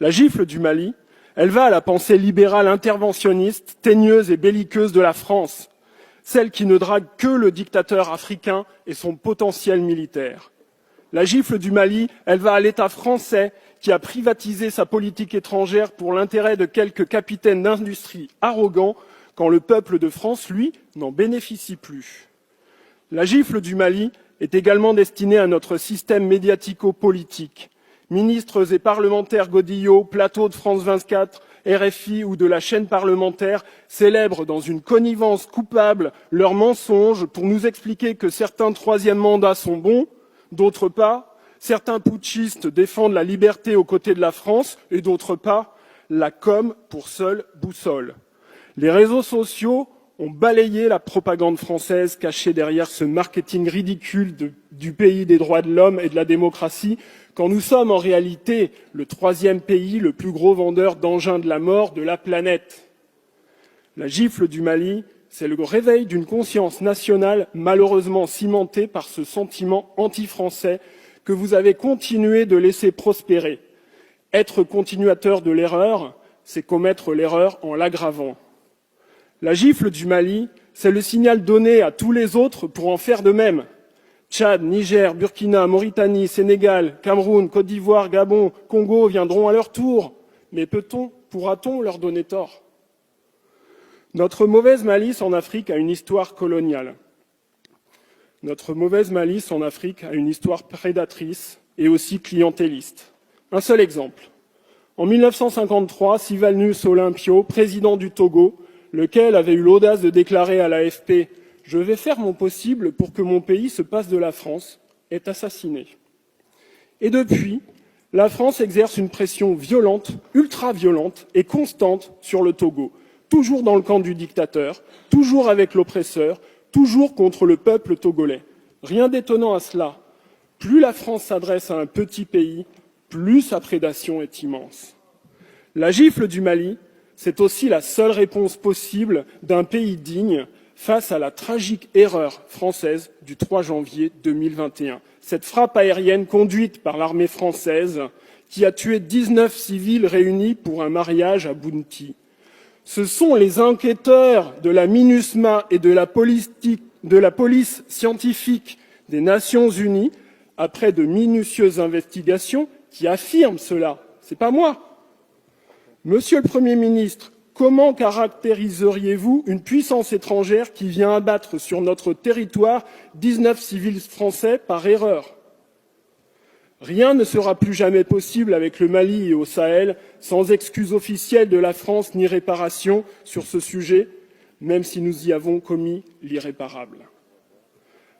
La gifle du Mali, elle va à la pensée libérale interventionniste, teigneuse et belliqueuse de la France, celle qui ne drague que le dictateur africain et son potentiel militaire. La gifle du Mali, elle va à l'État français qui a privatisé sa politique étrangère pour l'intérêt de quelques capitaines d'industrie arrogants, quand le peuple de France, lui, n'en bénéficie plus. La gifle du Mali est également destinée à notre système médiatico-politique. Ministres et parlementaires godillots, plateaux de France 24, RFI ou de la chaîne parlementaire célèbrent dans une connivence coupable leurs mensonges pour nous expliquer que certains troisièmes mandats sont bons, d'autres pas. Certains putschistes défendent la liberté aux côtés de la France et d'autres pas. La com pour seule boussole. Les réseaux sociaux ont balayé la propagande française cachée derrière ce marketing ridicule du pays des droits de l'homme et de la démocratie, quand nous sommes en réalité le troisième pays le plus gros vendeur d'engins de la mort de la planète. La gifle du Mali, c'est le réveil d'une conscience nationale malheureusement cimentée par ce sentiment anti-français que vous avez continué de laisser prospérer. Être continuateur de l'erreur, c'est commettre l'erreur en l'aggravant. La gifle du Mali, c'est le signal donné à tous les autres pour en faire de même. Tchad, Niger, Burkina, Mauritanie, Sénégal, Cameroun, Côte d'Ivoire, Gabon, Congo viendront à leur tour. Mais pourra-t-on leur donner tort? Notre mauvaise malice en Afrique a une histoire coloniale. Notre mauvaise malice en Afrique a une histoire prédatrice et aussi clientéliste. Un seul exemple. En 1953, Sylvanus Olympio, président du Togo, lequel avait eu l'audace de déclarer à l'AFP « Je vais faire mon possible pour que mon pays se passe de la France », est assassiné. Et depuis, la France exerce une pression violente, ultra-violente et constante sur le Togo, toujours dans le camp du dictateur, toujours avec l'oppresseur, toujours contre le peuple togolais. Rien d'étonnant à cela. Plus la France s'adresse à un petit pays, plus sa prédation est immense. La gifle du Mali, c'est aussi la seule réponse possible d'un pays digne face à la tragique erreur française du 3 janvier 2021. Cette frappe aérienne conduite par l'armée française qui a tué 19 civils réunis pour un mariage à Bounti. Ce sont les enquêteurs de la MINUSMA et de la police scientifique des Nations Unies, après de minutieuses investigations, qui affirment cela. C'est pas moi. Monsieur le Premier ministre, comment caractériseriez-vous une puissance étrangère qui vient abattre sur notre territoire 19 civils français par erreur? Rien ne sera plus jamais possible avec le Mali et au Sahel sans excuse officielle de la France ni réparation sur ce sujet, même si nous y avons commis l'irréparable.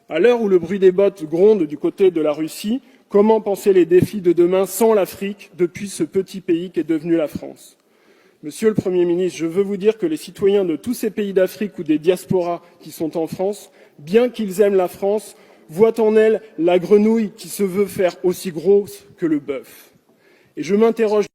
À l'heure où le bruit des bottes gronde du côté de la Russie, comment penser les défis de demain sans l'Afrique depuis ce petit pays qu'est devenu la France? Monsieur le Premier ministre, je veux vous dire que les citoyens de tous ces pays d'Afrique ou des diasporas qui sont en France, bien qu'ils aiment la France, voient en elle la grenouille qui se veut faire aussi grosse que le bœuf. Et je m'interroge